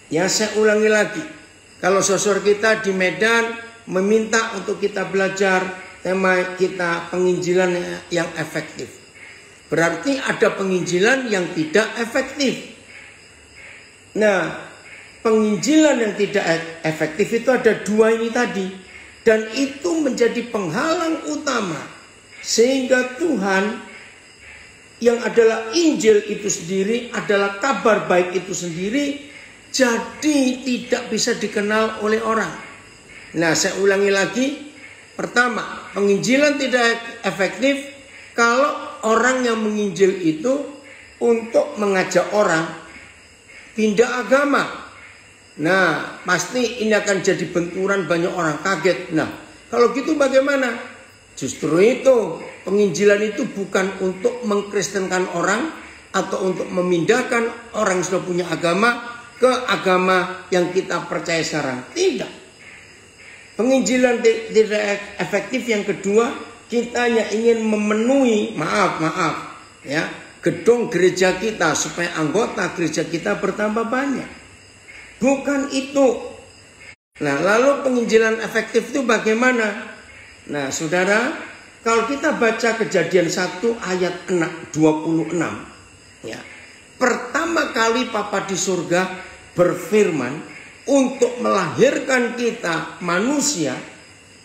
Ya, saya ulangi lagi. Kalau saudara kita di Medan meminta untuk kita belajar tema kita penginjilan yang efektif, berarti ada penginjilan yang tidak efektif. Nah, penginjilan yang tidak efektif itu ada dua ini tadi. Dan itu menjadi penghalang utama. Sehingga Tuhan yang adalah Injil itu sendiri, adalah kabar baik itu sendiri, jadi tidak bisa dikenal oleh orang. Nah, saya ulangi lagi. Pertama, penginjilan tidak efektif kalau orang yang menginjil itu untuk mengajak orang pindah agama. Nah, pasti ini akan jadi benturan, banyak orang kaget. Nah, kalau gitu bagaimana? Justru itu, penginjilan itu bukan untuk mengkristenkan orang atau untuk memindahkan orang yang sudah punya agama ke agama yang kita percaya sekarang. Tidak. Penginjilan tidak efektif yang kedua, kita hanya ingin memenuhi, gedung gereja kita supaya anggota gereja kita bertambah banyak. Bukan itu. Nah, lalu penginjilan efektif itu bagaimana? Nah, saudara, kalau kita baca Kejadian 1 ayat 26, ya. Pertama kali Bapa di surga berfirman untuk melahirkan kita manusia,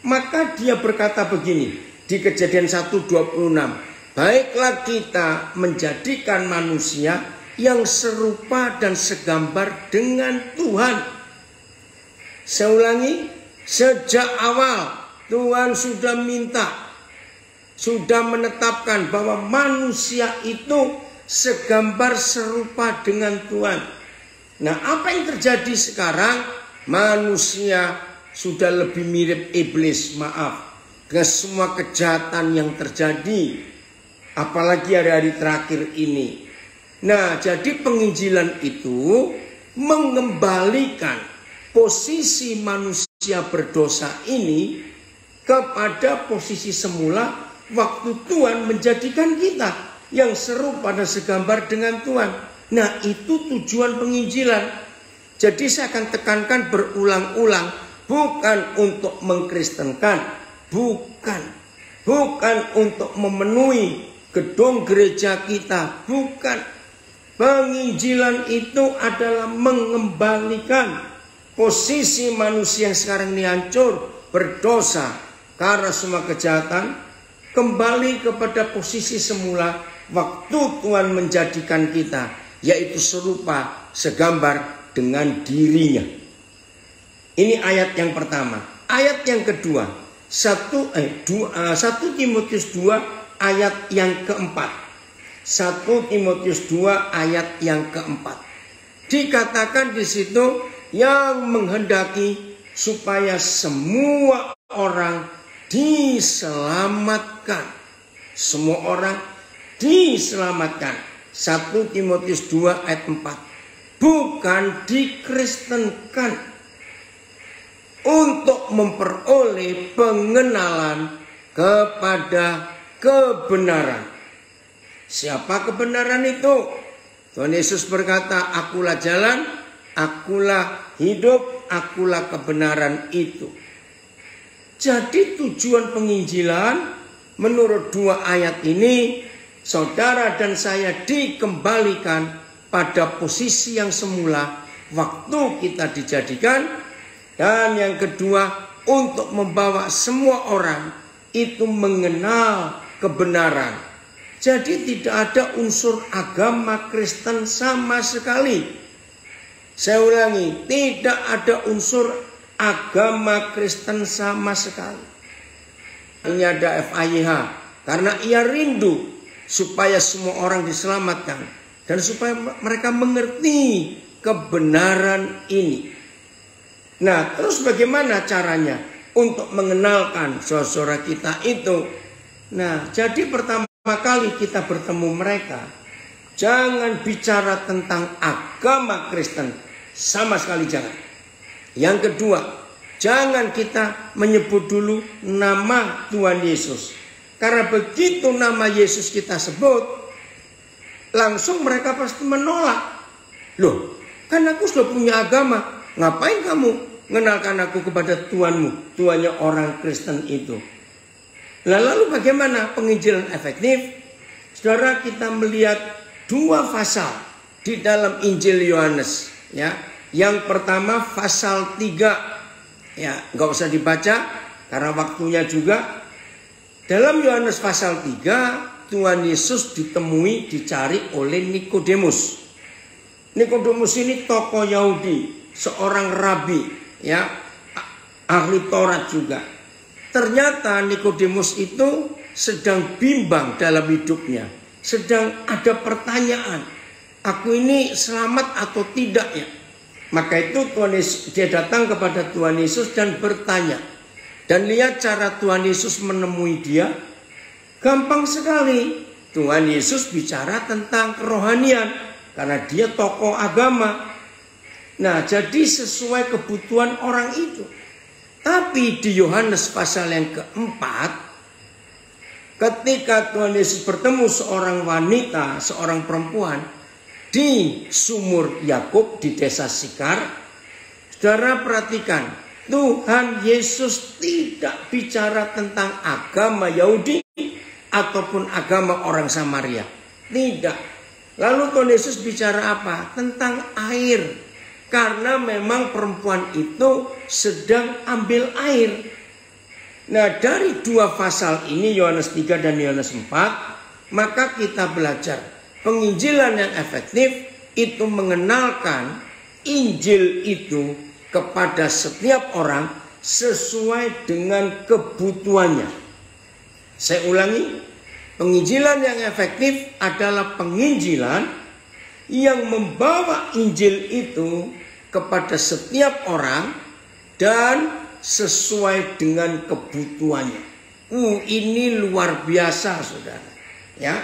maka dia berkata begini di Kejadian 1:26, baiklah kita menjadikan manusia yang serupa dan segambar dengan Tuhan. Saya ulangi, sejak awal Tuhan sudah minta, sudah menetapkan bahwa manusia itu segambar serupa dengan Tuhan. Nah, apa yang terjadi sekarang? Manusia sudah lebih mirip iblis, ke semua kejahatan yang terjadi, apalagi hari-hari terakhir ini. Nah, jadi penginjilan itu mengembalikan posisi manusia berdosa ini kepada posisi semula waktu Tuhan menjadikan kita yang serupa dan segambar dengan Tuhan. Nah, itu tujuan penginjilan. Jadi saya akan tekankan berulang-ulang, bukan untuk mengkristenkan, bukan untuk memenuhi gedung gereja kita, bukan. Penginjilan itu adalah mengembalikan posisi manusia yang sekarang ini hancur, berdosa karena semua kejahatan, kembali kepada posisi semula waktu Tuhan menjadikan kita, yaitu serupa segambar dengan dirinya. Ini ayat yang pertama. Ayat yang kedua, 1 Timotius 2 ayat yang keempat. 1 Timotius 2 ayat yang keempat. Dikatakan di situ yang menghendaki supaya semua orang diselamatkan. Semua orang diselamatkan. 1 Timotius 2 ayat 4. Bukan dikristenkan untuk memperoleh pengenalan kepada kebenaran. Siapa kebenaran itu? Tuhan Yesus berkata, akulah jalan, akulah hidup, akulah kebenaran itu. Jadi tujuan penginjilan menurut dua ayat ini, saudara dan saya dikembalikan pada posisi yang semula waktu kita dijadikan. Dan yang kedua, untuk membawa semua orang itu mengenal kebenaran. Jadi tidak ada unsur agama Kristen sama sekali. Saya ulangi, tidak ada unsur agama Kristen sama sekali. Ini ada FIH, karena ia rindu supaya semua orang diselamatkan dan supaya mereka mengerti kebenaran ini. Nah, terus bagaimana caranya untuk mengenalkan saudara kita itu? Nah, jadi pertama kali kita bertemu mereka, jangan bicara tentang agama Kristen, sama sekali jangan. Yang kedua, jangan kita menyebut dulu nama Tuhan Yesus. Karena begitu nama Yesus kita sebut, langsung mereka pasti menolak. Loh, Kan aku sudah punya agama. Ngapain kamu mengenalkan aku kepada Tuhanmu? Tuhannya orang Kristen itu. Lalu bagaimana penginjilan efektif? Saudara, kita melihat 2 pasal di dalam Injil Yohanes. Ya, yang pertama pasal 3. Ya, nggak usah dibaca karena waktunya juga. Dalam Yohanes pasal 3, Tuhan Yesus ditemui, dicari oleh Nikodemus. Nikodemus ini tokoh Yahudi, seorang rabi, ya, ahli Taurat juga. Ternyata Nikodemus itu sedang bimbang dalam hidupnya, sedang ada pertanyaan, aku ini selamat atau tidak ya? Maka itu dia datang kepada Tuhan Yesus dan bertanya. Dan lihat cara Tuhan Yesus menemui dia, gampang sekali. Tuhan Yesus bicara tentang kerohanian. Karena dia tokoh agama. Nah, jadi sesuai kebutuhan orang itu. Tapi di Yohanes pasal yang keempat, ketika Tuhan Yesus bertemu seorang wanita, seorang perempuan di sumur Yakub di desa Sikar, saudara perhatikan, Tuhan Yesus tidak bicara tentang agama Yahudi ataupun agama orang Samaria. Tidak. Lalu Tuhan Yesus bicara apa? Tentang air. Karena memang perempuan itu sedang ambil air. Nah, dari 2 pasal ini, Yohanes 3 dan Yohanes 4, maka kita belajar penginjilan yang efektif itu mengenalkan Injil itu kepada setiap orang sesuai dengan kebutuhannya. Saya ulangi. Penginjilan yang efektif adalah penginjilan yang membawa Injil itu kepada setiap orang dan sesuai dengan kebutuhannya. Ini luar biasa, saudara. Ya,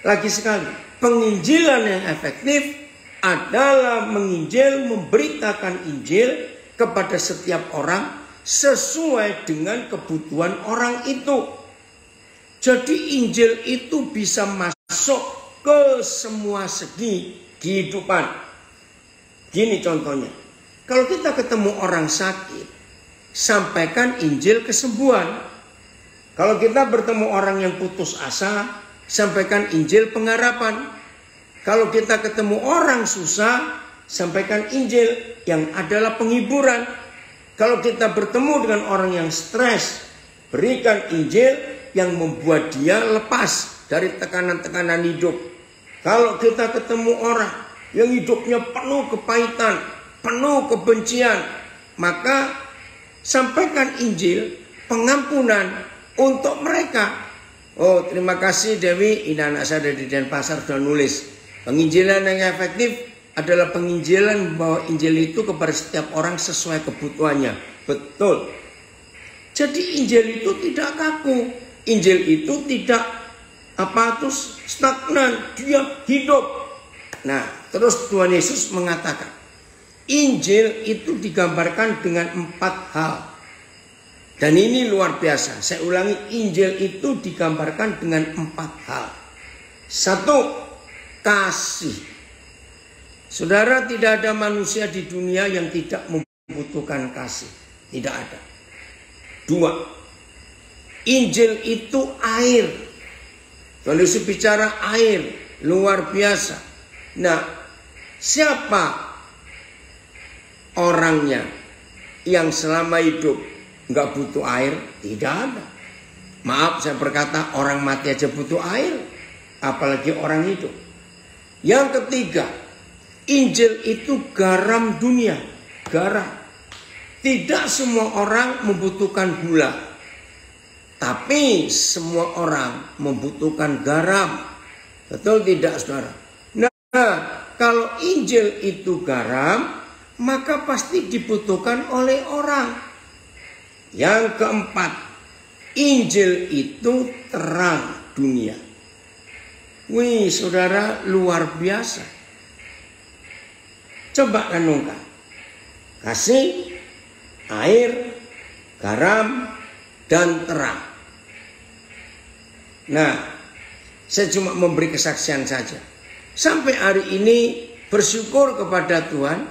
lagi sekali, penginjilan yang efektif adalah menginjil, memberitakan Injil kepada setiap orang sesuai dengan kebutuhan orang itu. Jadi Injil itu bisa masuk ke semua segi kehidupan. Gini contohnya. Kalau kita ketemu orang sakit, sampaikan Injil kesembuhan. Kalau kita bertemu orang yang putus asa, sampaikan Injil pengharapan. Kalau kita ketemu orang susah, sampaikan Injil yang adalah penghiburan. Kalau kita bertemu dengan orang yang stres, berikan Injil yang membuat dia lepas dari tekanan-tekanan hidup. Kalau kita ketemu orang yang hidupnya penuh kepahitan, penuh kebencian, maka sampaikan Injil pengampunan untuk mereka. Oh, terima kasih Dewi, ini anak saya dari Denpasar sudah nulis. Penginjilan yang efektif adalah penginjilan bahwa Injil itu kepada setiap orang sesuai kebutuhannya. Betul. Jadi Injil itu tidak kaku. Injil itu tidak stagnan, dia hidup. Nah, terus Tuhan Yesus mengatakan, Injil itu digambarkan dengan 4 hal. Dan ini luar biasa. Saya ulangi, Injil itu digambarkan dengan 4 hal. 1, kasih. Saudara, tidak ada manusia di dunia yang tidak membutuhkan kasih. Tidak ada. 2, Injil itu air. Tuhan Yesus bicara air, luar biasa. Nah, siapa orangnya yang selama hidup nggak butuh air? Tidak ada. Maaf saya berkata, orang mati aja butuh air, apalagi orang hidup. Yang ketiga, Injil itu garam dunia. Garam. Tidak semua orang membutuhkan gula, tapi semua orang membutuhkan garam. Betul tidak, saudara? Nah, kalau Injil itu garam, maka pasti dibutuhkan oleh orang. Yang keempat, Injil itu terang dunia. Wih, saudara, luar biasa. Coba renungkan. Kasih, air, garam, dan terang. Nah, saya cuma memberi kesaksian saja. Sampai hari ini bersyukur kepada Tuhan,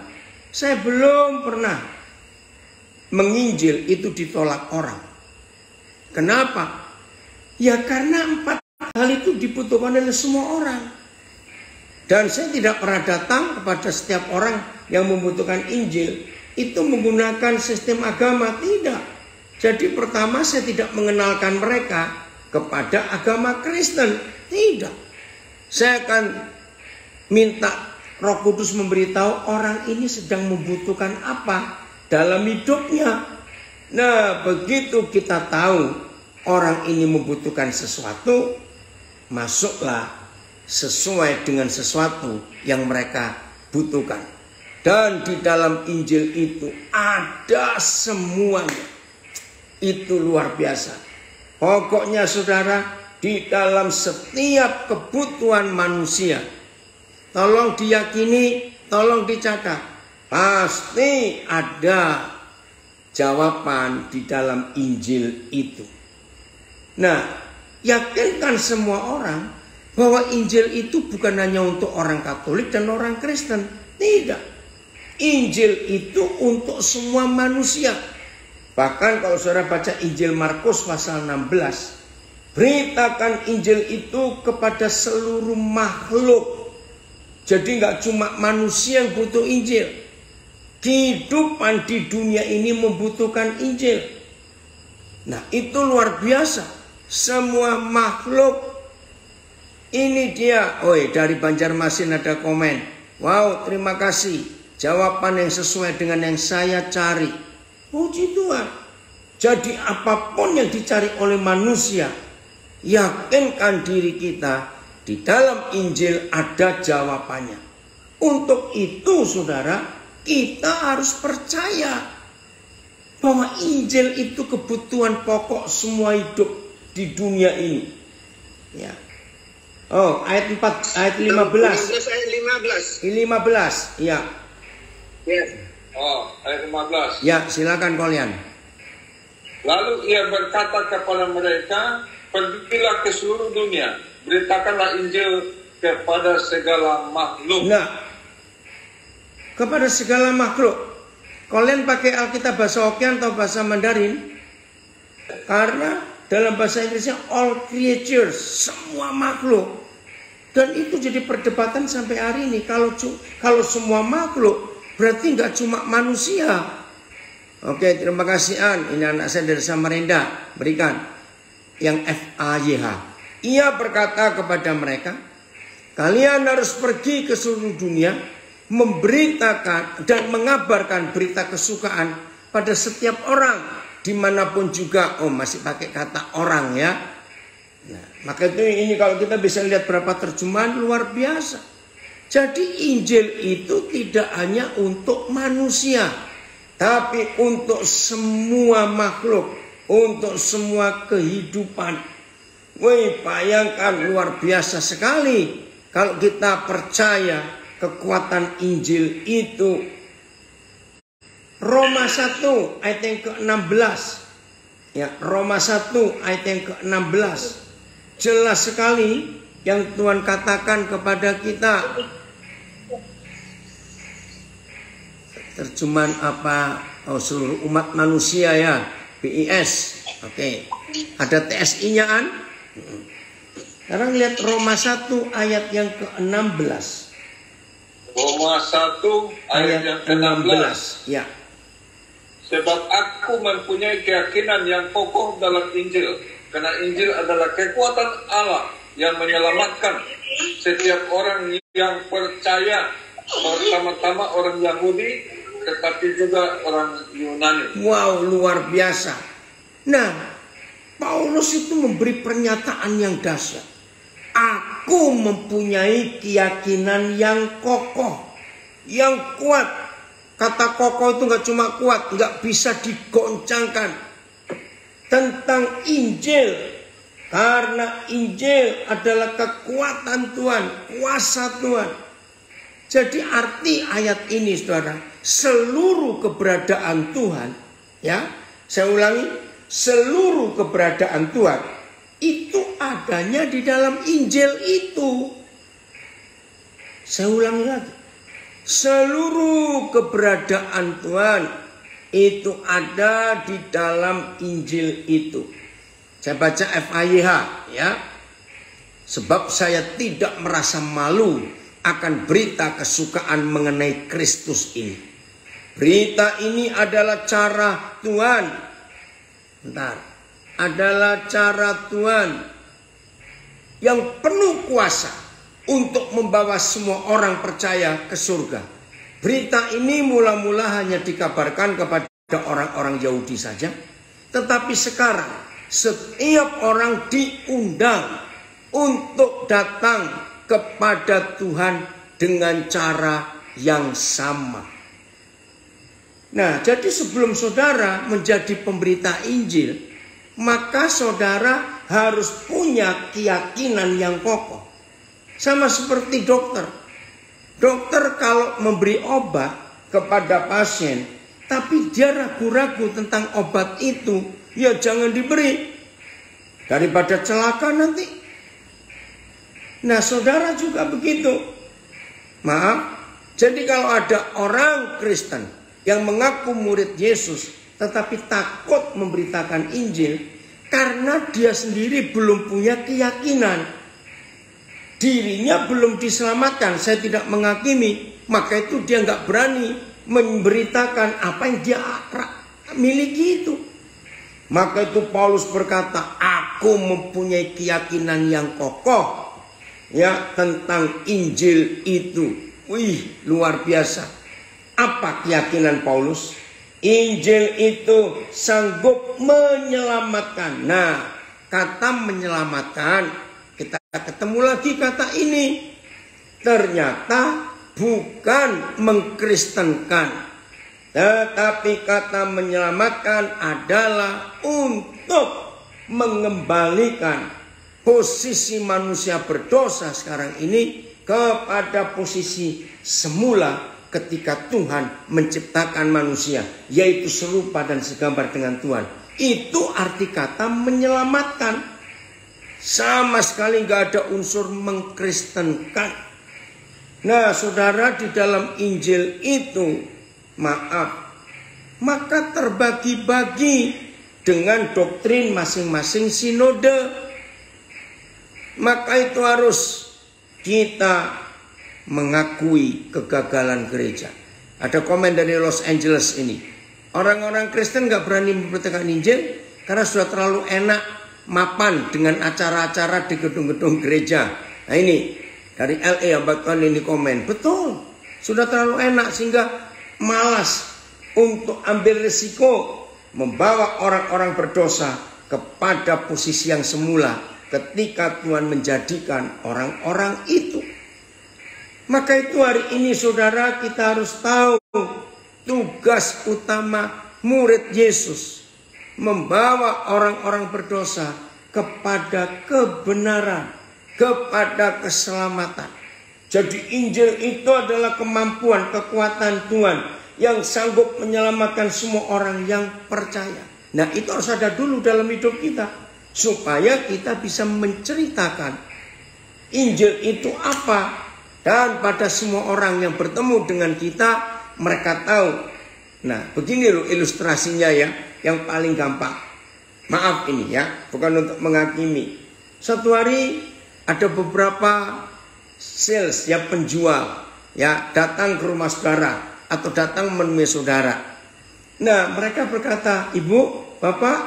saya belum pernah menginjil itu ditolak orang. Kenapa? Ya karena 4 hal itu dibutuhkan oleh semua orang. Dan saya tidak pernah datang kepada setiap orang yang membutuhkan Injil itu menggunakan sistem agama, tidak. Jadi pertama saya tidak mengenalkan mereka kepada agama Kristen, tidak. Saya akan minta Roh Kudus memberitahu orang ini sedang membutuhkan apa dalam hidupnya. Nah, begitu kita tahu orang ini membutuhkan sesuatu, masuklah sesuai dengan sesuatu yang mereka butuhkan. Dan di dalam Injil itu ada semuanya. Itu luar biasa. Pokoknya saudara, di dalam setiap kebutuhan manusia, tolong diyakini, tolong dicatat, pasti ada jawaban di dalam Injil itu. Nah, yakinkan semua orang bahwa Injil itu bukan hanya untuk orang Katolik dan orang Kristen. Tidak. Injil itu untuk semua manusia. Bahkan kalau saudara baca Injil Markus pasal 16, beritakan Injil itu kepada seluruh makhluk. Jadi nggak cuma manusia yang butuh Injil. Kehidupan di dunia ini membutuhkan Injil. Nah, itu luar biasa. Semua makhluk. Ini dia. Dari Banjarmasin ada komen. Wow, terima kasih. Jawaban yang sesuai dengan yang saya cari. Puji Tuhan. Jadi apapun yang dicari oleh manusia, yakinkan diri kita di dalam Injil ada jawabannya. Untuk itu saudara, kita harus percaya bahwa Injil itu kebutuhan pokok semua hidup di dunia ini. Ya. Ayat 4, ayat 15. Ayat 15. 15, ya. Ya. Ayat 15. Ya, silakan kalian. Lalu ia berkata kepada mereka, pergilah ke seluruh dunia, beritakanlah Injil kepada segala makhluk. Nah, kepada segala makhluk. Kalian pakai Alkitab bahasa Hokkien atau bahasa Mandarin? Karena dalam bahasa Inggrisnya all creatures, semua makhluk. Dan itu jadi perdebatan sampai hari ini. Kalau semua makhluk, berarti nggak cuma manusia. Oke, terima kasih An. Ini anak saya dari Samarinda. Berikan yang FAYH. Ia berkata kepada mereka, kalian harus pergi ke seluruh dunia, memberitakan dan mengabarkan berita kesukaan pada setiap orang, dimanapun juga. Masih pakai kata orang ya. Nah, maka itu ini kalau kita bisa lihat berapa terjemahan luar biasa. Jadi Injil itu tidak hanya untuk manusia, tapi untuk semua makhluk, untuk semua kehidupan. Bayangkan luar biasa sekali kalau kita percaya kekuatan Injil itu. Roma 1 ayat yang ke-16. Ya, Roma 1 ayat yang ke-16. Jelas sekali yang Tuhan katakan kepada kita. Terjemahan apa? Seluruh umat manusia ya. BIS. Oke. Ada TSI-nya An? Sekarang lihat Roma 1 ayat yang ke-16. Roma 1 ayat yang ke-16. Ya. Sebab aku mempunyai keyakinan yang kokoh dalam Injil. Karena Injil adalah kekuatan Allah yang menyelamatkan setiap orang yang percaya. Pertama-tama orang Yahudi, tetapi juga orang Yunani. Wow, luar biasa. Nah, Paulus itu memberi pernyataan yang dahsyat. Aku mempunyai keyakinan yang kokoh, yang kuat. Kata kokoh itu nggak cuma kuat, nggak bisa digoncangkan. Tentang Injil, karena Injil adalah kekuatan Tuhan, kuasa Tuhan. Jadi arti ayat ini saudara, seluruh keberadaan Tuhan, ya, saya ulangi, seluruh keberadaan Tuhan itu adanya di dalam Injil itu. Saya ulangi lagi, Seluruh keberadaan Tuhan itu ada di dalam Injil itu. Saya baca FAYH ya. Sebab saya tidak merasa malu akan berita kesukaan mengenai Kristus ini. Berita ini adalah cara Tuhan. Adalah cara Tuhan yang penuh kuasa untuk membawa semua orang percaya ke surga. Berita ini mula-mula hanya dikabarkan kepada orang-orang Yahudi saja. Tetapi sekarang setiap orang diundang untuk datang kepada Tuhan dengan cara yang sama. Nah, jadi sebelum saudara menjadi pemberita Injil, maka saudara harus punya keyakinan yang kokoh. Sama seperti dokter. Dokter kalau memberi obat kepada pasien, tapi dia ragu-ragu tentang obat itu, ya jangan diberi. Daripada celaka nanti. Nah, saudara juga begitu. Maaf. Jadi kalau ada orang Kristen yang mengaku murid Yesus, tetapi takut memberitakan Injil, karena dia sendiri belum punya keyakinan. Dirinya belum diselamatkan, saya tidak menghakimi. Maka itu dia nggak berani memberitakan apa yang dia miliki itu. Maka itu Paulus berkata, aku mempunyai keyakinan yang kokoh ya tentang Injil itu. Wih, luar biasa. Apa keyakinan Paulus? Injil itu sanggup menyelamatkan. Nah, kata menyelamatkan, kita ketemu lagi kata ini. Ternyata bukan mengkristenkan, tetapi kata menyelamatkan adalah untuk mengembalikan posisi manusia berdosa sekarang ini kepada posisi semula ketika Tuhan menciptakan manusia, yaitu serupa dan segambar dengan Tuhan. Itu arti kata menyelamatkan. Sama sekali nggak ada unsur mengkristenkan. Nah, saudara, di dalam Injil itu, maaf, maka terbagi-bagi dengan doktrin masing-masing sinode. Maka itu harus kita mengakui kegagalan gereja. Ada komen dari Los Angeles ini. Orang-orang Kristen gak berani memberitakan Injil karena sudah terlalu enak mapan dengan acara-acara di gedung-gedung gereja. Nah ini dari LA bahkan ini komen. Betul, sudah terlalu enak sehingga malas untuk ambil risiko membawa orang-orang berdosa kepada posisi yang semula ketika Tuhan menjadikan orang-orang itu. Maka itu hari ini saudara, kita harus tahu tugas utama murid Yesus, membawa orang-orang berdosa kepada kebenaran, kepada keselamatan. Jadi Injil itu adalah kemampuan, kekuatan Tuhan yang sanggup menyelamatkan semua orang yang percaya. Nah, itu harus ada dulu dalam hidup kita, supaya kita bisa menceritakan Injil itu apa. Dan pada semua orang yang bertemu dengan kita, mereka tahu. Nah, begini loh ilustrasinya ya, yang paling gampang. Maaf ini ya, bukan untuk menghakimi. Suatu hari ada beberapa sales ya, penjual ya, datang ke rumah saudara atau datang menemui saudara. Nah, mereka berkata, Ibu, Bapak,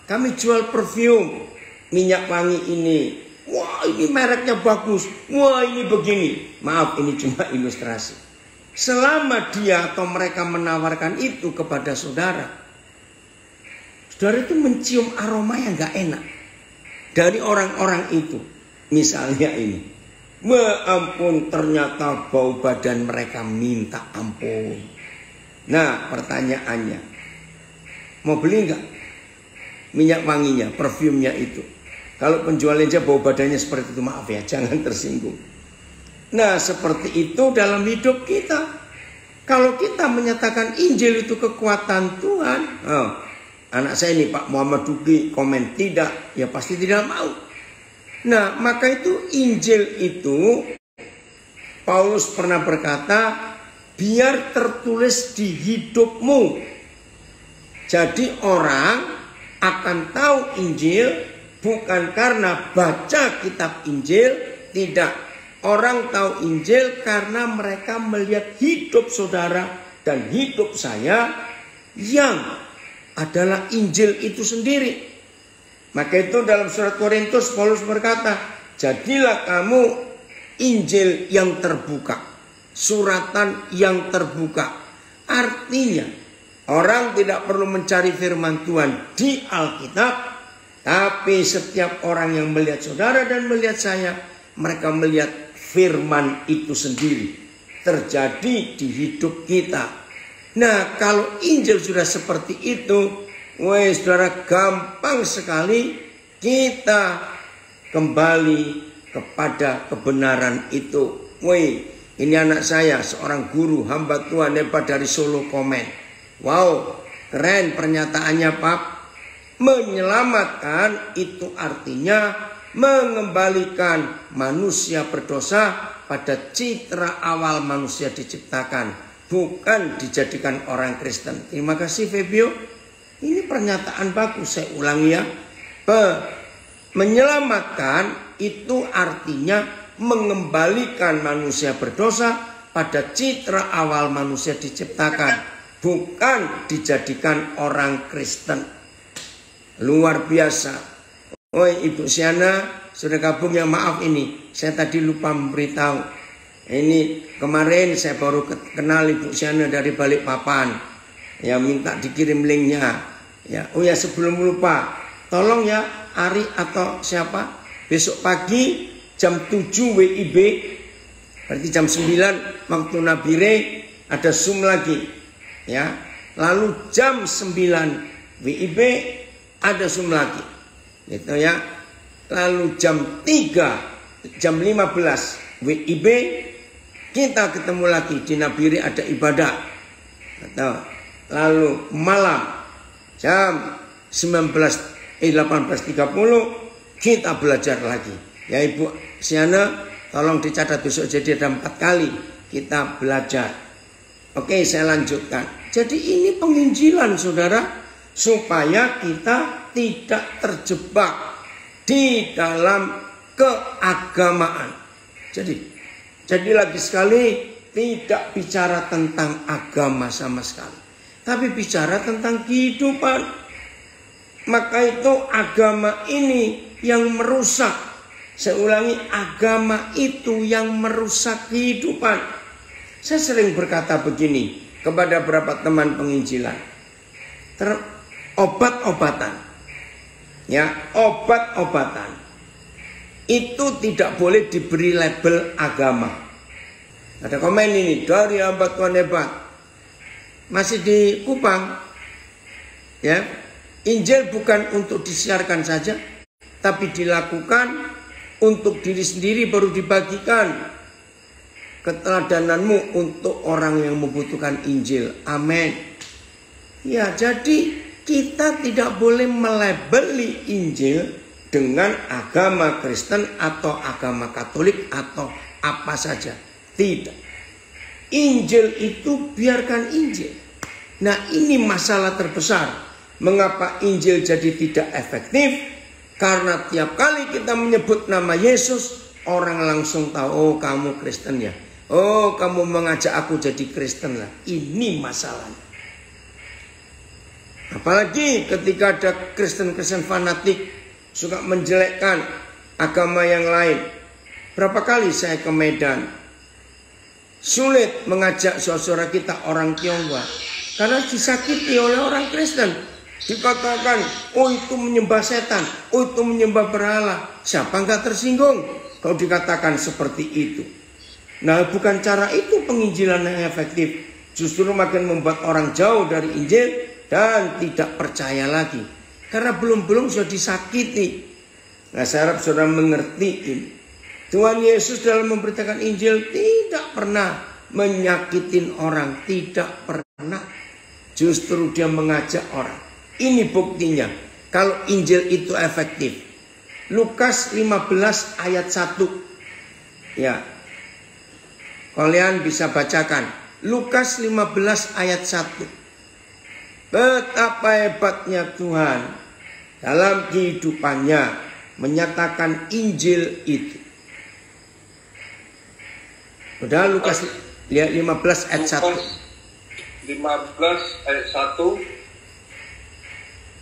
kami jual parfum, minyak wangi ini. Wah, ini mereknya bagus. Wah, ini begini. Maaf, ini cuma ilustrasi. Selama dia atau mereka menawarkan itu kepada saudara, saudara itu mencium aroma yang gak enak dari orang-orang itu. Misalnya ini, ampun, ternyata bau badan mereka minta ampun. Nah, pertanyaannya, mau beli nggak minyak wanginya, parfumnya itu? Kalau penjualnya aja bau badannya seperti itu, maaf ya, jangan tersinggung. Nah, seperti itu dalam hidup kita. Kalau kita menyatakan Injil itu kekuatan Tuhan, anak saya ini Pak Muhammad Duki komen tidak, ya pasti tidak mau. Nah, maka itu Injil itu, Paulus pernah berkata, biar tertulis di hidupmu. Jadi orang akan tahu Injil bukan karena baca kitab Injil, tidak. Orang tahu Injil karena mereka melihat hidup saudara dan hidup saya yang adalah Injil itu sendiri. Maka itu dalam surat Korintus Paulus berkata, jadilah kamu Injil yang terbuka, suratan yang terbuka. Artinya orang tidak perlu mencari firman Tuhan di Alkitab, tapi setiap orang yang melihat saudara dan melihat saya, mereka melihat firman itu sendiri terjadi di hidup kita. Nah, kalau Injil sudah seperti itu, saudara, gampang sekali kita kembali kepada kebenaran itu. Ini anak saya, seorang guru hamba Tuhan hebat dari Solo komen. Wow, keren pernyataannya Pak. Menyelamatkan itu artinya mengembalikan manusia berdosa pada citra awal manusia diciptakan, bukan dijadikan orang Kristen. Terima kasih Febio. Ini pernyataan bagus, saya ulangi ya. Menyelamatkan itu artinya mengembalikan manusia berdosa pada citra awal manusia diciptakan, bukan dijadikan orang Kristen. Luar biasa. Ibu Siana sudah gabung ya, maaf ini saya tadi lupa memberitahu. Ini kemarin saya baru kenal Ibu Siana dari Balikpapan. Ya, minta dikirim linknya. Ya, oh ya, sebelum lupa, tolong ya Ari atau siapa, besok pagi jam 7 WIB, berarti jam 9 waktu Nabire ada Zoom lagi. Ya, lalu jam 9 WIB ada Zoom lagi. Gitu ya. Lalu jam 3, jam 15 WIB kita ketemu lagi di Nabire, ada ibadah. Lalu malam jam 18.30 kita belajar lagi. Ya Ibu Siana, tolong dicatat besok, jadi ada 4 kali kita belajar. Oke, saya lanjutkan. Jadi ini penginjilan saudara, supaya kita tidak terjebak di dalam keagamaan. Jadi lagi sekali tidak bicara tentang agama sama sekali, tapi bicara tentang kehidupan. Maka itu agama ini yang merusak. Saya ulangi, agama itu yang merusak kehidupan. Saya sering berkata begini kepada beberapa teman penginjilan. Obat-obatan, ya, obat-obatan itu tidak boleh diberi label agama. Ada komen ini dari hamba Tuhan hebat, masih di Kupang, ya. Injil bukan untuk disiarkan saja, tapi dilakukan untuk diri sendiri, baru dibagikan. Keteladananmu untuk orang yang membutuhkan Injil. Amin. Ya, jadi kita tidak boleh melabeli Injil dengan agama Kristen atau agama Katolik atau apa saja. Tidak. Injil itu biarkan Injil. Nah, ini masalah terbesar. Mengapa Injil jadi tidak efektif? Karena tiap kali kita menyebut nama Yesus, orang langsung tahu, oh kamu Kristen ya. Oh, kamu mengajak aku jadi Kristen lah. Ini masalahnya. Apalagi ketika ada Kristen-Kristen fanatik suka menjelekkan agama yang lain. Berapa kali saya ke Medan, sulit mengajak saudara kita orang Tionghoa karena disakiti oleh orang Kristen. Dikatakan, oh itu menyembah setan, oh itu menyembah berhala. Siapa nggak tersinggung kalau dikatakan seperti itu? Nah, bukan cara itu penginjilan yang efektif. Justru makin membuat orang jauh dari Injil dan tidak percaya lagi. Karena belum sudah disakiti. Nah, saya harap saudara mengerti ini. Tuhan Yesus dalam memberitakan Injil tidak pernah menyakitin orang. Tidak pernah. Justru dia mengajak orang. Ini buktinya. Kalau Injil itu efektif. Lukas 15 ayat 1. Ya. Kalian bisa bacakan. Lukas 15 ayat 1. Betapa hebatnya Tuhan dalam kehidupannya menyatakan Injil itu. Udah Lukas 15 ayat 1. 15 ayat 1.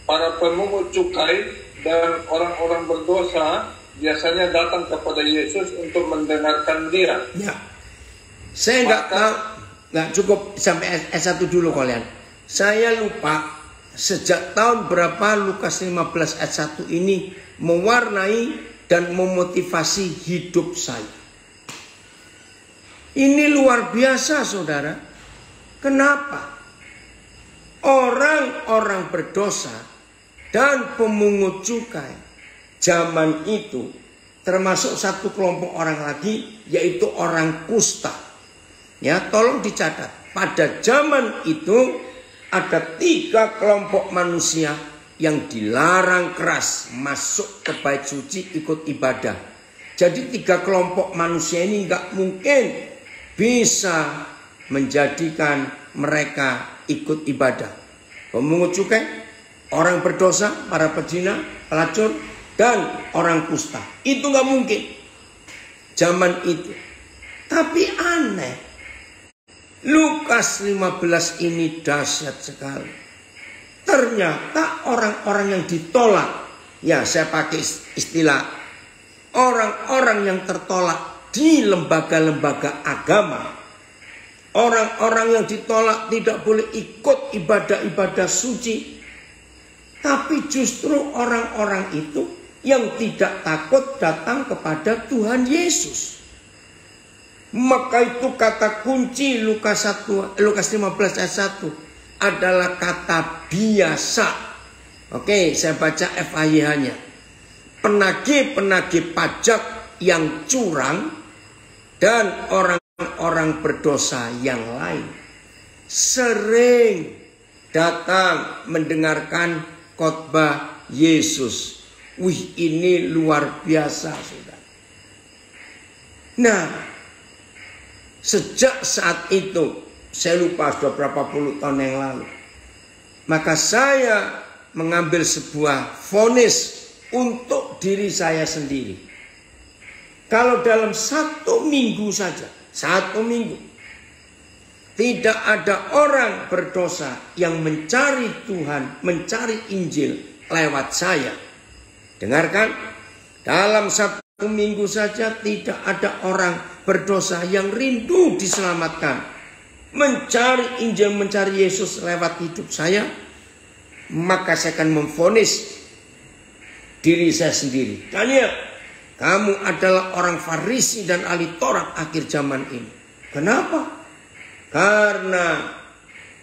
Para pemungut cukai dan orang-orang berdosa biasanya datang kepada Yesus untuk mendengarkan dia. Ya. Saya nggak cukup sampai ayat 1 dulu kalian. Saya lupa sejak tahun berapa Lukas 15 ayat 1 ini mewarnai dan memotivasi hidup saya. Ini luar biasa saudara. Kenapa? Orang-orang berdosa dan pemungut cukai zaman itu termasuk satu kelompok orang lagi, yaitu orang kusta. Ya, tolong dicatat. Pada zaman itu ada 3 kelompok manusia yang dilarang keras masuk ke bait suci ikut ibadah. Jadi 3 kelompok manusia ini nggak mungkin bisa menjadikan mereka ikut ibadah. Pemungut cukai, orang berdosa, para pezina, pelacur, dan orang kusta. Itu nggak mungkin zaman itu. Tapi aneh, Lukas 15 ini dahsyat sekali. Ternyata orang-orang yang ditolak, ya saya pakai istilah orang-orang yang tertolak di lembaga-lembaga agama, orang-orang yang ditolak tidak boleh ikut ibadah-ibadah suci. Tapi justru orang-orang itu yang tidak takut datang kepada Tuhan Yesus. Maka itu kata kunci Lukas 15 ayat 1 adalah kata biasa. Oke, saya baca FAYH-nya. Penagih-penagih pajak yang curang dan orang-orang berdosa yang lain sering datang mendengarkan khotbah Yesus. Wih, ini luar biasa, saudara. Nah, sejak saat itu, saya lupa sudah berapa puluh tahun yang lalu, maka saya mengambil sebuah vonis untuk diri saya sendiri. Kalau dalam 1 minggu saja, 1 minggu, tidak ada orang berdosa yang mencari Tuhan, mencari Injil lewat saya. Dengarkan, dalam 1 minggu saja tidak ada orang berdosa yang rindu diselamatkan, mencari Injil, mencari Yesus lewat hidup saya. Maka saya akan memvonis diri saya sendiri. Daniel, kamu adalah orang Farisi dan ahli Taurat akhir zaman ini. Kenapa? Karena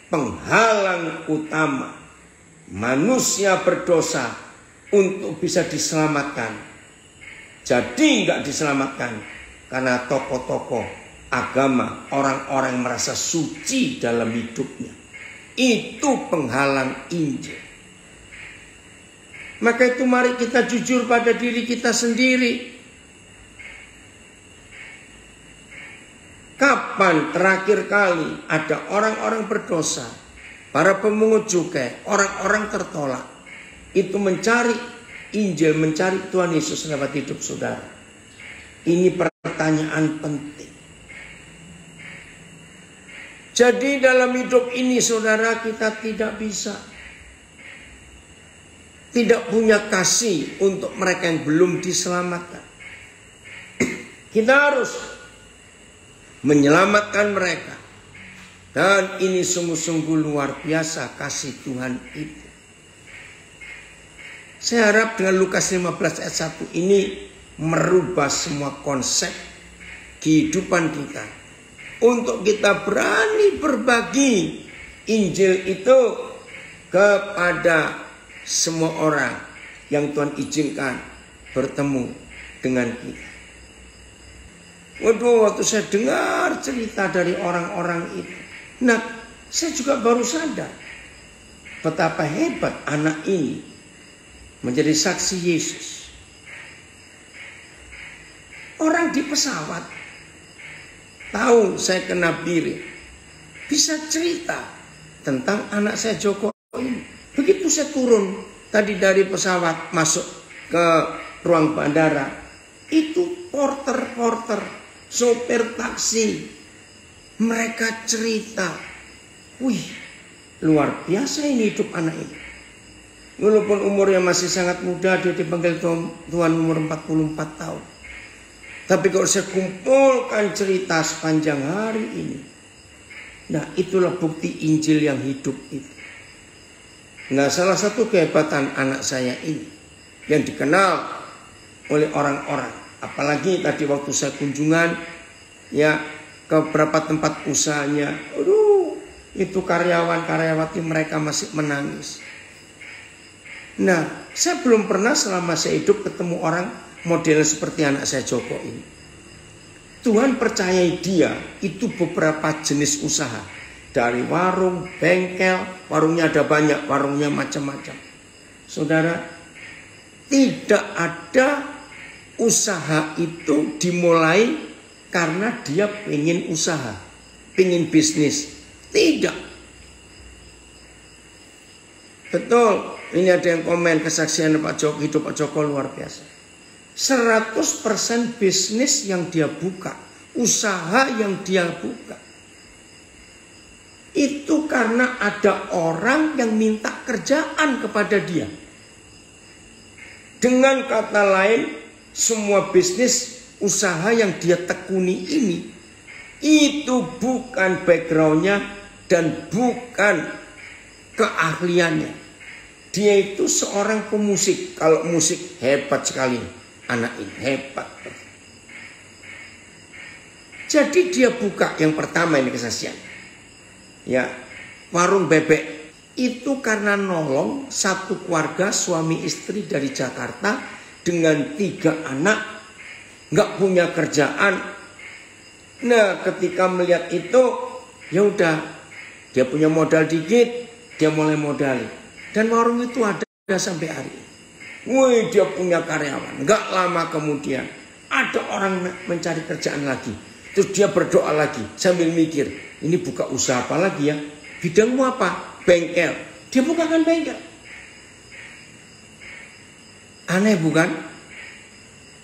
penghalang utama manusia berdosa untuk bisa diselamatkan, jadi nggak diselamatkan karena tokoh-tokoh agama, orang-orang yang merasa suci dalam hidupnya. Itu penghalang Injil. Maka itu mari kita jujur pada diri kita sendiri. Kapan terakhir kali ada orang-orang berdosa, para pemungut cukai, orang-orang tertolak, itu mencari Injil, mencari Tuhan Yesus lewat hidup saudara? Ini pertanyaan penting. Jadi dalam hidup ini saudara, kita tidak bisa, tidak punya kasih untuk mereka yang belum diselamatkan. Kita harus menyelamatkan mereka. Dan ini sungguh-sungguh luar biasa kasih Tuhan itu. Saya harap dengan Lukas 15 ayat 1 ini merubah semua konsep kehidupan kita. Untuk kita berani berbagi Injil itu kepada semua orang yang Tuhan izinkan bertemu dengan kita. Waduh, waktu saya dengar cerita dari orang-orang itu, nah, saya juga baru sadar betapa hebat anak ini menjadi saksi Yesus. Orang di pesawat tahu saya kena piring, bisa cerita tentang anak saya Joko ini. Begitu saya turun tadi dari pesawat masuk ke ruang bandara, itu porter-porter, sopir taksi, mereka cerita, wih, luar biasa ini hidup anak ini. Walaupun umurnya masih sangat muda, dia dipanggil Tuhan umur 44 tahun. Tapi kalau saya kumpulkan cerita sepanjang hari ini, nah itulah bukti Injil yang hidup itu. Nah, salah satu kehebatan anak saya ini yang dikenal oleh orang-orang, apalagi tadi waktu saya kunjungan ya ke beberapa tempat usahanya, aduh, itu karyawan-karyawati mereka masih menangis. Nah, saya belum pernah selama saya hidup ketemu orang model seperti anak saya Joko ini. Tuhan percayai dia itu beberapa jenis usaha. Dari warung, bengkel, warungnya ada banyak, warungnya macam-macam. Saudara, tidak ada usaha itu dimulai karena dia pengen usaha, pengen bisnis. Tidak. Betul. Ini ada yang komen kesaksian Pak Joko, hidup Pak Joko luar biasa. 100% bisnis yang dia buka, usaha yang dia buka, itu karena ada orang yang minta kerjaan kepada dia. Dengan kata lain, semua bisnis usaha yang dia tekuni ini, itu bukan backgroundnya dan bukan keahliannya. Dia itu seorang pemusik. Kalau musik hebat sekali. Anak ini hebat. Jadi dia buka yang pertama ini kesaksian. Ya, warung bebek. Itu karena nolong satu keluarga suami istri dari Jakarta dengan 3 anak. Nggak punya kerjaan. Nah, ketika melihat itu, ya udah, dia punya modal dikit, dia mulai modali. Dan warung itu ada sampai hari ini. Wih, dia punya karyawan. Nggak lama kemudian ada orang mencari kerjaan lagi. Terus dia berdoa lagi sambil mikir, ini buka usaha apa lagi ya? Bidangmu apa? Bengkel. Dia bukakan bengkel. Aneh bukan?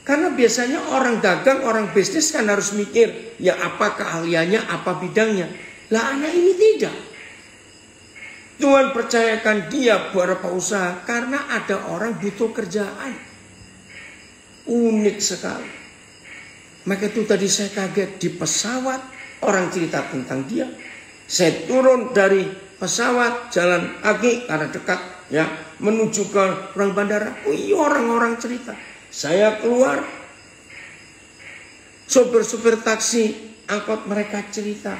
Karena biasanya orang dagang, orang bisnis kan harus mikir, ya apa keahliannya, apa bidangnya. Lah anak ini tidak. Tuhan percayakan dia beberapa usaha karena ada orang butuh kerjaan. Unik sekali. Maka itu tadi saya kaget di pesawat, orang cerita tentang dia. Saya turun dari pesawat, jalan kaki karena dekat ya, menuju ke ruang bandara. Wih, orang-orang cerita. Saya keluar, sopir-sopir taksi angkot mereka cerita.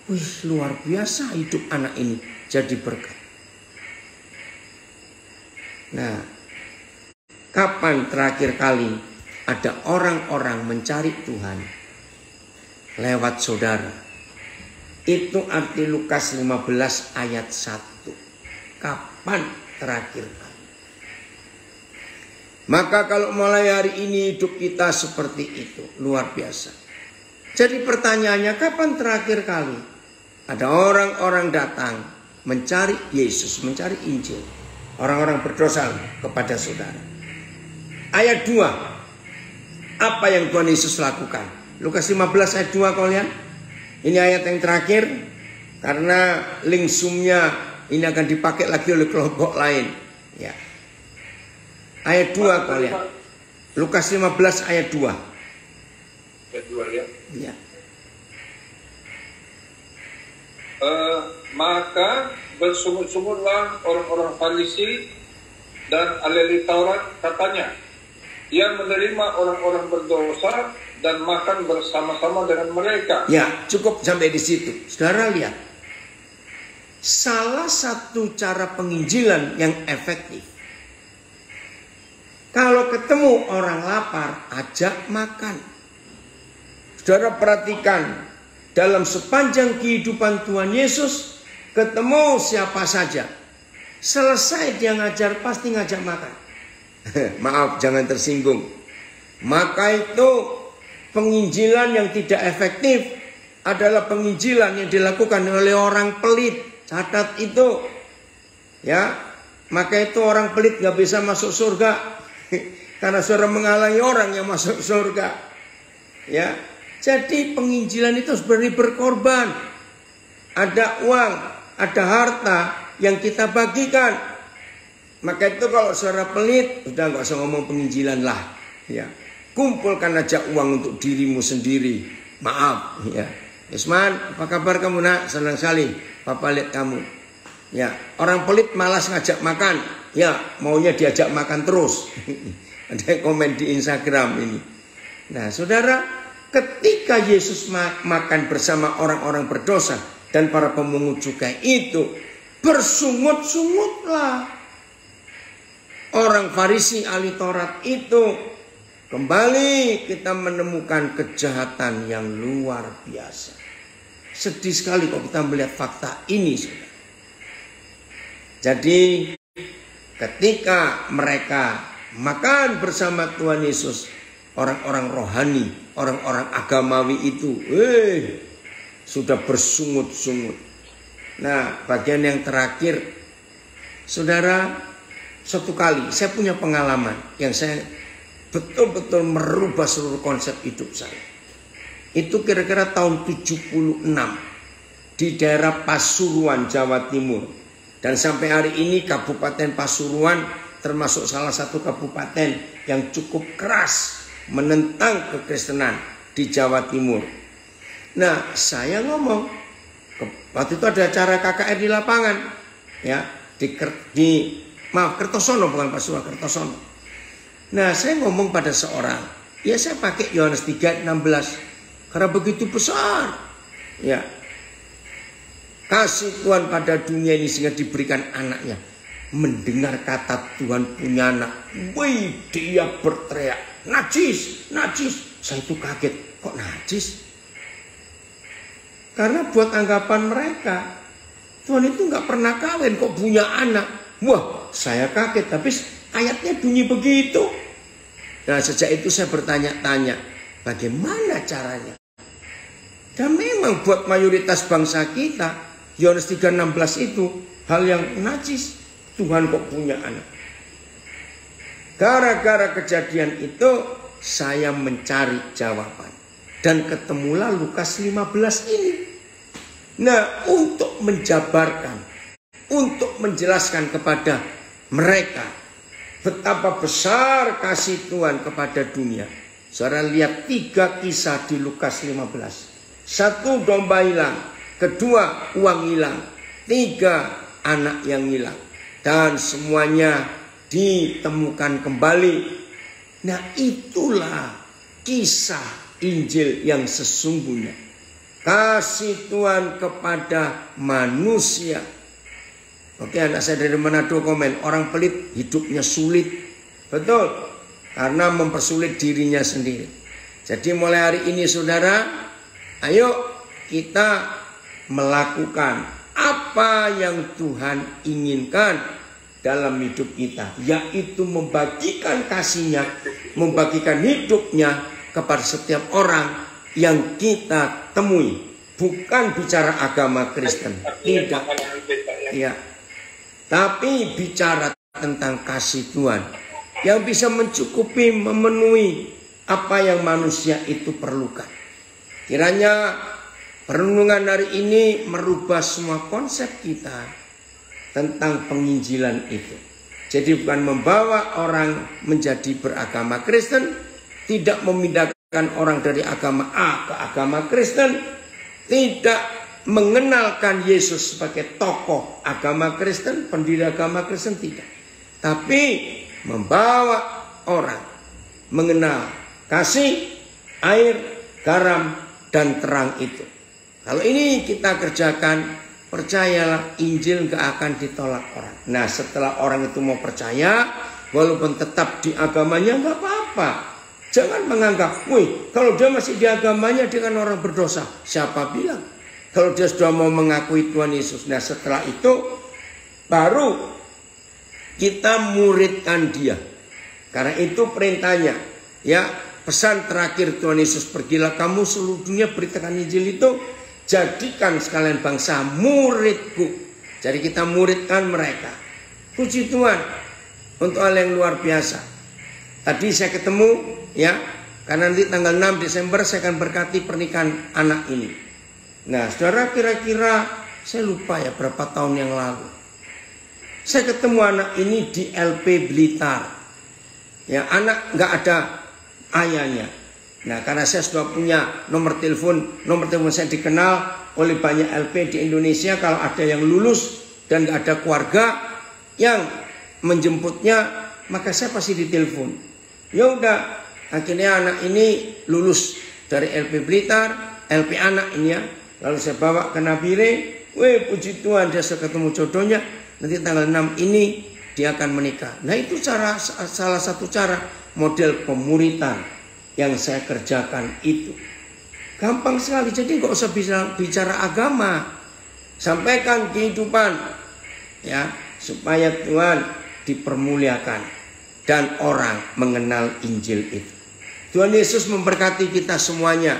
Wih, luar biasa hidup anak ini. Jadi berkat. Nah, kapan terakhir kali ada orang-orang mencari Tuhan lewat saudara? Itu arti Lukas 15 ayat 1. Kapan terakhir kali? Maka kalau mulai hari ini hidup kita seperti itu, luar biasa. Jadi pertanyaannya, kapan terakhir kali ada orang-orang datang mencari Yesus, mencari Injil, orang-orang berdosa kepada saudara? Ayat 2, apa yang Tuhan Yesus lakukan? Lukas 15 ayat 2 kalian. Ini ayat yang terakhir, karena link Zoom-nya ini akan dipakai lagi oleh kelompok lain. Ya. Ayat 2 kalian. Lukas 15 ayat 2. Ayat 2 ya. Ya. Maka bersungut-sungutlah orang-orang Farisi dan ahli Taurat, katanya, ia menerima orang-orang berdosa dan makan bersama-sama dengan mereka. Ya, cukup sampai di situ. Saudara lihat, salah satu cara penginjilan yang efektif, kalau ketemu orang lapar, ajak makan. Saudara perhatikan, dalam sepanjang kehidupan Tuhan Yesus, ketemu siapa saja, selesai dia ngajar pasti ngajak makan. Maaf, jangan tersinggung. Maka itu penginjilan yang tidak efektif adalah penginjilan yang dilakukan oleh orang pelit. Catat itu. Ya, maka itu orang pelit gak bisa masuk surga. Karena saudara menghalangi orang yang masuk surga. Ya, jadi penginjilan itu sebenarnya berkorban. Ada uang, ada harta yang kita bagikan. Maka itu kalau saudara pelit, udah gak usah ngomong penginjilan lah. Ya, kumpulkan aja uang untuk dirimu sendiri. Maaf. Ya, Isman, apa kabar kamu nak? Senang sekali, Papa lihat kamu. Ya, orang pelit malas ngajak makan. Ya, maunya diajak makan terus. Ada yang komen di Instagram ini. Nah, saudara, ketika Yesus makan bersama orang-orang berdosa dan para pemungut cukai itu, bersungut-sungutlah. Orang Farisi ahli Taurat itu, kembali kita menemukan kejahatan yang luar biasa. Sedih sekali kalau kita melihat fakta ini, saudara. Jadi ketika mereka makan bersama Tuhan Yesus, orang-orang rohani, orang-orang agamawi itu sudah bersungut-sungut. Nah, bagian yang terakhir, saudara, satu kali saya punya pengalaman yang saya betul-betul merubah seluruh konsep hidup saya. Itu kira-kira tahun 76 di daerah Pasuruan, Jawa Timur. Dan sampai hari ini Kabupaten Pasuruan termasuk salah satu kabupaten yang cukup keras menentang kekristenan di Jawa Timur. Nah, saya ngomong, waktu itu ada acara KKR di lapangan, ya, Kertosono, bukan Pasuruan, Kertosono. Nah, saya ngomong pada seorang, ya saya pakai Yohanes 3:16 karena begitu besar, ya, kasih Tuhan pada dunia ini sehingga diberikan anaknya. Mendengar kata Tuhan punya anak, wih, dia berteriak, najis, najis. Saya itu kaget, kok najis? Karena buat anggapan mereka, Tuhan itu nggak pernah kawin, kok punya anak. Wah, saya kaget, tapi ayatnya bunyi begitu. Nah, sejak itu saya bertanya-tanya, bagaimana caranya? Dan memang buat mayoritas bangsa kita, Yohanes 3:16 itu hal yang najis. Tuhan kok punya anak. Gara-gara kejadian itu saya mencari jawaban. Dan ketemulah Lukas 15 ini. Nah, untuk menjabarkan, untuk menjelaskan kepada mereka betapa besar kasih Tuhan kepada dunia. Saudara lihat 3 kisah di Lukas 15. 1, domba hilang. 2, uang hilang. 3, anak yang hilang. Dan semuanya ditemukan kembali. Nah, itulah kisah Injil yang sesungguhnya. Kasih Tuhan kepada manusia. Oke, anak saya dari Manado komen, orang pelit hidupnya sulit. Betul, karena mempersulit dirinya sendiri. Jadi mulai hari ini saudara, ayo kita melakukan apa yang Tuhan inginkan dalam hidup kita, yaitu membagikan kasih-Nya, membagikan hidupnya kepada setiap orang yang kita temui. Bukan bicara agama Kristen, tidak, ya, tapi bicara tentang kasih Tuhan yang bisa mencukupi, memenuhi apa yang manusia itu perlukan. Kiranya perenungan hari ini merubah semua konsep kita tentang penginjilan itu. Jadi bukan membawa orang menjadi beragama Kristen, tidak memindahkan orang dari agama A ke agama Kristen, tidak mengenalkan Yesus sebagai tokoh agama Kristen, pendiri agama Kristen, tidak. Tapi membawa orang mengenal kasih, air, garam, dan terang itu. Kalau ini kita kerjakan, percayalah Injil gak akan ditolak orang. Nah, setelah orang itu mau percaya, walaupun tetap di agamanya gak apa-apa. Jangan menganggap, wih, kalau dia masih di agamanya dia kan orang berdosa. Siapa bilang? Kalau dia sudah mau mengakui Tuhan Yesus. Nah, setelah itu baru kita muridkan dia. Karena itu perintahnya. Ya, pesan terakhir Tuhan Yesus, pergilah kamu seluruh dunia beritakan Injil itu jadikan sekalian bangsa muridku. Jadi kita muridkan mereka. Puji Tuhan untuk hal yang luar biasa. Tadi saya ketemu ya, karena nanti tanggal 6 Desember saya akan berkati pernikahan anak ini. Nah saudara, kira-kira saya lupa ya berapa tahun yang lalu saya ketemu anak ini di LP Blitar. Ya, anak nggak ada ayahnya. Nah karena saya sudah punya nomor telepon saya dikenal oleh banyak LP di Indonesia. Kalau ada yang lulus dan nggak ada keluarga yang menjemputnya, maka saya pasti ditelepon. Ya udah, akhirnya anak ini lulus dari LP Blitar, LP anak ini ya. Lalu saya bawa ke Nabire. Wih, puji Tuhan, dia sudah ketemu jodohnya. Nanti tanggal 6 ini dia akan menikah. Nah itu salah satu cara model pemuritan yang saya kerjakan itu. Gampang sekali, jadi nggak usah bicara agama. Sampaikan kehidupan ya, supaya Tuhan dipermuliakan dan orang mengenal Injil itu. Tuhan Yesus memberkati kita semuanya.